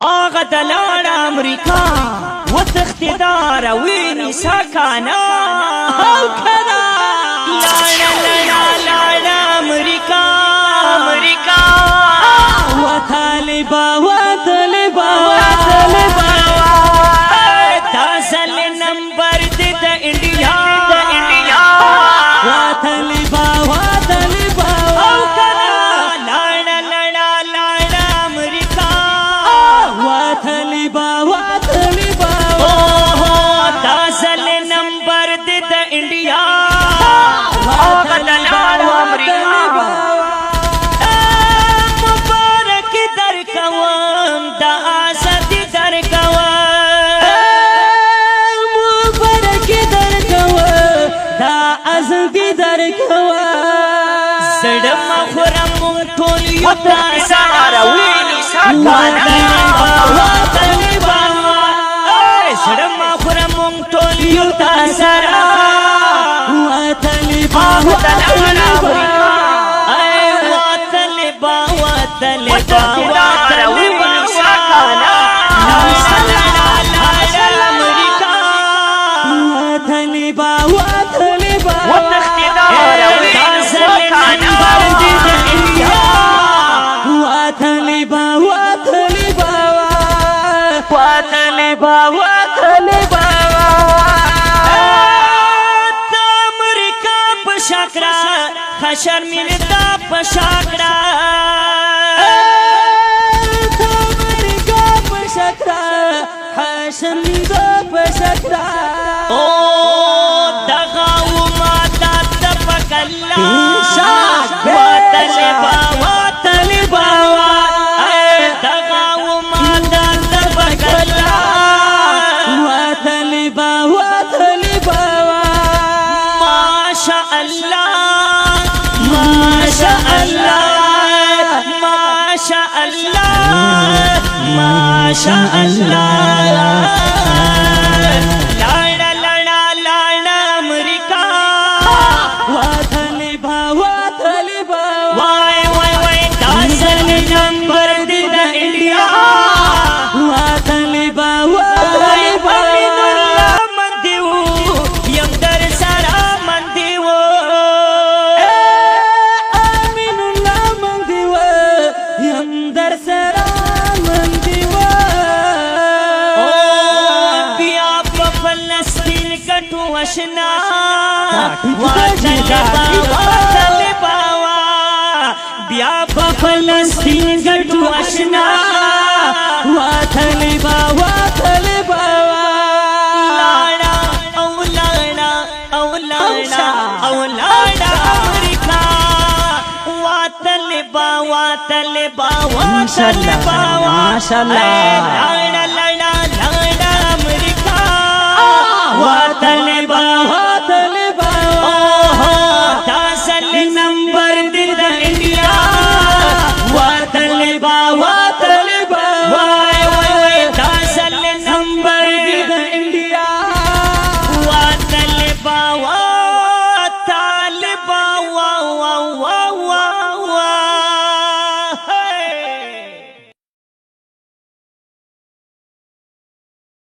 آغا دلار امریکا و تختدار وینی ساکانا او کنا لانا لانا امریکا و طالبا تازل نمبر دا انڈیا و طالبا او کنا لانا امریکا و طالبا تازل نمبر دا انڈیا و طالبا سڑم خورم ټولیو تاسارا ویني ساکانا سڑم خورم ټولیو تاسارا شرمین دا پشاکڑا تامریکا پشاکڑا شرمین دا پشاکڑا او دغاو ماتا تپکلا وطلبا دغاو ماتا تپکلا وطلبا ماشاء اللہ ماشاء اللہ لانا امریکا وطلبا وای تازل نمبر دا انڈیا وطلبا امین اللہ من دیو یم در سارا من دیو امین اللہ من دیو یم در سارا وشنا وطلبا بیا فلسطین گٹو اشنا وطلبا اولانا امریکا وطلبا لانا امریکا وطلبا